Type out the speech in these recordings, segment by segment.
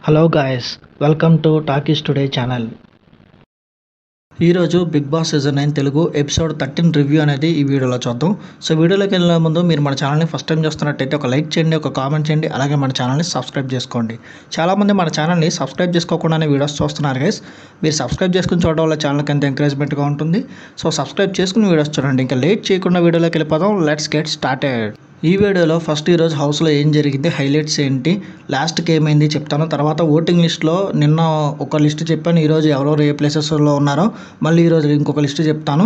Hello guys, welcome to talkies today channel. ఈరోజు Bigg Boss season 9 Telugu episode 13 review అనేది ఈ వీడియోలో చూద్దాం. సో వీడియోలోకి వెళ్ళే ముందు మీరు మన ఛానల్ని ఫస్ట్ టైం చూస్తున్నట్టయితే ఒక లైక్ చేయండి, ఒక కామెంట్ చేయండి, అలాగే మన ఛానల్ని సబ్స్క్రైబ్ చేసుకోండి. చాలామంది మన ఛానల్ని సబ్స్క్రైబ్ చేసుకోకుండానే వీడియోస్ చూస్తున్నారు గైస్. మీరు సబ్స్క్రైబ్ చేసుకుని చూడడం వల్ల ఛానల్కి ఎంత ఎంకరేజ్మెంట్గా ఉంటుంది. సో సబ్స్క్రైబ్ చేసుకుని వీడియోస్ చూడండి. ఇంకా లేట్ చేయకుండా వీడియోలోకి వెళ్ళిపోదాం. Let's get started. ఈ వీడియోలో ఫస్ట్ ఈరోజు హౌస్లో ఏం జరిగింది, హైలైట్స్ ఏంటి, లాస్ట్కి ఏమైంది చెప్తాను. తర్వాత ఓటింగ్ లిస్ట్లో నిన్న ఒక లిస్ట్ చెప్పాను, ఈరోజు ఎవరెవరు ఏ ప్లేసెస్లో ఉన్నారో మళ్ళీ ఈరోజు ఇంకొక లిస్ట్ చెప్తాను.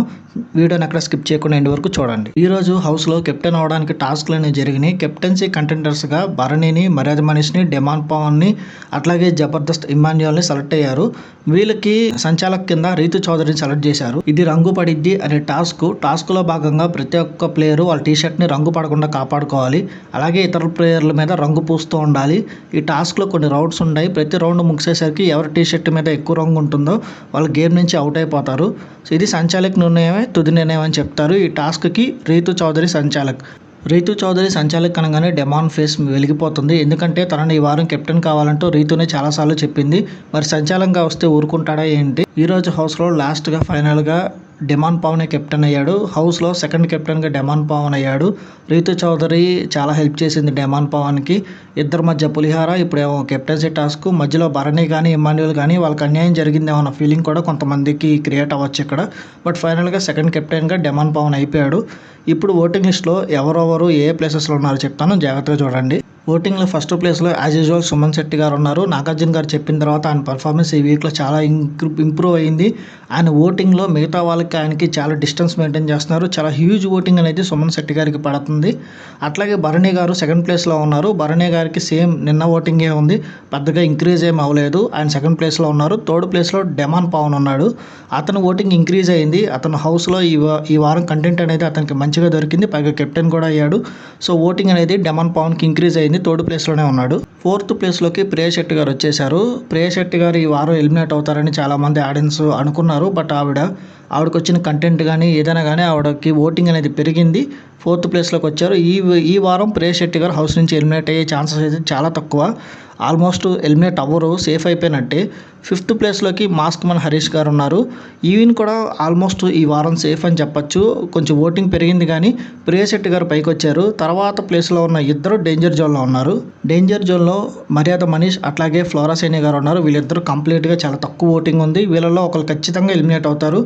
వీడియోని అక్కడ స్కిప్ చేయకుండా ఎండ్ వరకు చూడండి. ఈరోజు హౌస్లో కెప్టెన్ అవడానికి టాస్క్లు అనేవి జరిగినాయి. కెప్టెన్సీ కంటెండర్స్గా భరణిని, మర్యాద మనీష్ని, డెమాన్ పవన్ని, అట్లాగే జబర్దస్త్ ఇమాన్యుయల్ని సెలెక్ట్ అయ్యారు. వీళ్ళకి సంచాలక్ కింద రీతు చౌదరిని సెలెక్ట్ చేశారు. ఇది రంగు పడిద్ది అనే టాస్క్లో భాగంగా ప్రతి ఒక్క ప్లేయరు వాళ్ళ టీషర్ట్ని రంగు పడకుండా కాపాడుకోవాలి. అలాగే ఇతర ప్లేయర్ల మీద రంగు పూస్తూ ఉండాలి. ఈ టాస్క్లో కొన్ని రౌండ్స్ ఉన్నాయి. ప్రతి రౌండ్ ముగిసేసరికి ఎవరి టీషర్ట్ మీద ఎక్కువ రంగు ఉంటుందో వాళ్ళు గేమ్ నుంచి అవుట్ అయిపోతారు. సో ఇది సంచాలక్ నిర్ణయమే తుది నిర్ణయం అని చెప్తారు. ఈ టాస్క్కి రీతు చౌదరి సంచాలక్ అనగానే డెమాన్ ఫేస్ వెలిగిపోతుంది. ఎందుకంటే తనని ఈ వారం కెప్టెన్ కావాలంటూ రీతునే చాలాసార్లు చెప్పింది. మరి సంచాలకంగా వస్తే ఊరుకుంటాడా ఏంటి? ఈరోజు హౌస్లో లాస్ట్గా ఫైనల్గా డెమాన్ పవనే కెప్టెన్ అయ్యాడు. హౌస్లో సెకండ్ కెప్టెన్గా డెమాన్ పవన్ అయ్యాడు. రీతు చౌదరి చాలా హెల్ప్ చేసింది డెమాన్ పవన్కి. ఇద్దరి మధ్య పులిహార. ఇప్పుడేమో కెప్టెన్సీ టాస్క్ మధ్యలో భరణి కానీ ఇమాన్యుయల్ కానీ వాళ్ళకి అన్యాయం జరిగిందేమో అన్న ఫీలింగ్ కూడా కొంతమందికి క్రియేట్ అవ్వచ్చు ఇక్కడ. బట్ ఫైనల్గా సెకండ్ కెప్టెన్గా డెమాన్ పవన్ అయిపోయాడు. ఇప్పుడు ఓటింగ్ లిస్ట్లో ఎవరెవరు ఏ ప్లేసెస్లో ఉన్నారో చెప్తాను, జాగ్రత్తగా చూడండి. ఓటింగ్లో ఫస్ట్ ప్లేస్లో యాజ్ యూజువల్ సుమన్ శెట్టి గారు ఉన్నారు. నాగార్జున గారు చెప్పిన తర్వాత ఆయన పర్ఫార్మెన్స్ ఈ వీక్లో చాలా ఇంప్రూవ్ అయింది. ఆయన ఓటింగ్లో మిగతా వాళ్ళకి ఆయనకి చాలా డిస్టెన్స్ మెయింటైన్ చేస్తున్నారు. చాలా హ్యూజ్ ఓటింగ్ అనేది సుమన్ శెట్టి గారికి పడుతుంది. అట్లాగే భరణి గారు సెకండ్ ప్లేస్లో ఉన్నారు. భరణి గారికి సేమ్ నిన్న ఓటింగే ఉంది, పెద్దగా ఇంక్రీజ్ ఏం అవ్వలేదు. ఆయన సెకండ్ ప్లేస్లో ఉన్నారు. థర్డ్ ప్లేస్లో డెమాన్ పవన్ ఉన్నాడు. అతను ఓటింగ్ ఇంక్రీజ్ అయింది. అతను హౌస్లో ఈ వారం కంటెంట్ అనేది అతనికి మంచిగా దొరికింది. పైగా కెప్టెన్ కూడా అయ్యాడు. సో ఓటింగ్ అనేది డెమాన్ పవన్కి ఇంక్రీజ్ అయింది. థర్డ్ ప్లేస్లోనే ఉన్నాడు. ఫోర్త్ ప్లేస్లోకి ప్రియా శెట్టి గారు వచ్చేసారు. ప్రియా శెట్టి గారు ఈ వారం ఎలిమినేట్ అవుతారని చాలామంది ఆడియన్స్ అనుకున్నారు. బట్ ఆవిడకి వచ్చిన కంటెంట్ కానీ ఏదైనా కానీ ఆవిడకి ఓటింగ్ అనేది పెరిగింది. ఫోర్త్ ప్లేస్లోకి వచ్చారు. ఈ వారం ప్రియా శెట్టి గారు హౌస్ నుంచి ఎలిమినేట్ అయ్యే ఛాన్సెస్ అయితే చాలా తక్కువ. ఆల్మోస్ట్ ఎలిమినేట్ అవ్వరు, సేఫ్ అయిపోయినట్టే. ఫిఫ్త్ ప్లేస్లోకి మాస్క్ మన్ హరీష్ గారు ఉన్నారు. ఈవెన్ కూడా ఆల్మోస్ట్ ఈ వారం సేఫ్ అని చెప్పచ్చు. కొంచెం ఓటింగ్ పెరిగింది కానీ ప్రియా శెట్టి గారు పైకి వచ్చారు. తర్వాత ప్లేస్లో ఉన్న ఇద్దరు డేంజర్ జోన్లో ఉన్నారు. డేంజర్ జోన్లో మర్యాద మనీష్ అట్లాగే ఫ్లోరా సైని గారు ఉన్నారు. వీళ్ళిద్దరూ కంప్లీట్గా చాలా తక్కువ ఓటింగ్ ఉంది. వీళ్ళలో ఒకరు ఖచ్చితంగా ఎలిమినేట్ అవుతారు.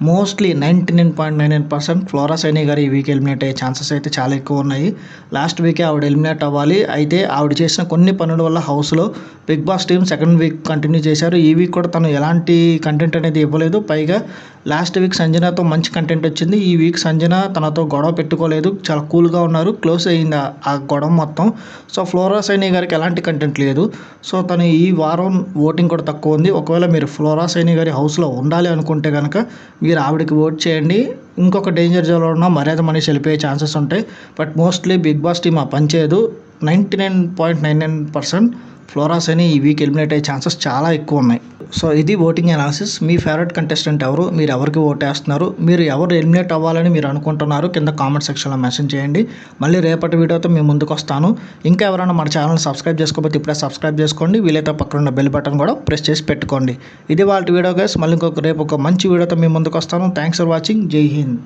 మోస్ట్లీ 99.99% ఫ్లోరా సైని గారు ఈ వీక్ ఎలిమినేట్ అయ్యే ఛాన్సెస్ అయితే చాలా ఎక్కువ ఉన్నాయి. లాస్ట్ వీకే ఆవిడ ఎలిమినేట్ అవ్వాలి. అయితే ఆవిడ చేసిన కొన్ని పనుల వల్ల హౌస్లో Bigg Boss team second week continue చేశారు. ఈ వీక్ కూడా తను ఎలాంటి కంటెంట్ అనేది ఇవ్వలేదు. పైగా లాస్ట్ వీక్ సంజనాతో మంచి కంటెంట్ వచ్చింది. ఈ వీక్ సంజన తనతో గొడవ పెట్టుకోలేదు, చాలా కూల్గా ఉన్నారు. క్లోజ్ అయ్యింది ఆ గొడవ మొత్తం. సో ఫ్లోరా సైని గారికి ఎలాంటి కంటెంట్ లేదు. సో తను ఈ వారం ఓటింగ్ కూడా తక్కువ ఉంది. ఒకవేళ మీరు ఫ్లోరా సైని గారి హౌస్లో ఉండాలి అనుకుంటే కనుక మీరు ఆవిడకి ఓట్ చేయండి. ఇంకొక డేంజర్ జోన్లో ఉన్న మర్యాద మనీష్ వెళ్ళిపోయే ఛాన్సెస్ ఉంటాయి. But mostly Bigg Boss team ఆ పనిచేయదు. 99.99% ఫ్లోరా సైని ఈ వీక్ ఎలిమినేట్ అయ్యే ఛాన్సెస్ చాలా ఎక్కువ ఉన్నాయి. సో ఇది ఓటింగ్ అనాలిసిస్. మీ ఫేవరెట్ కంటెస్టెంట్ ఎవరు, మీరు ఎవరికి ఓటేస్తున్నారు, మీరు ఎవరు ఎలిమినేట్ అవ్వాలని మీరు అనుకుంటున్నారు కింద కామెంట్ సెక్షన్లో మెన్షన్ చేయండి. మళ్ళీ రేపటి వీడియోతో మీ ముందుకు వస్తాను. ఇంకా ఎవరైనా మన ఛానల్ సబ్స్క్రైబ్ చేసుకోకపోతే ఇప్పుడే సబ్స్క్రైబ్ చేసుకోండి. వీలైతే పక్కన ఉన్న బెల్ బటన్ కూడా ప్రెస్ చేసి పెట్టుకోండి. ఇది వాళ్ళ వీడియో గైస్. మళ్ళీ రేపు ఒక మంచి వీడియోతో మీ ముందుకు వస్తాను. Thanks for watching. జై హింద్.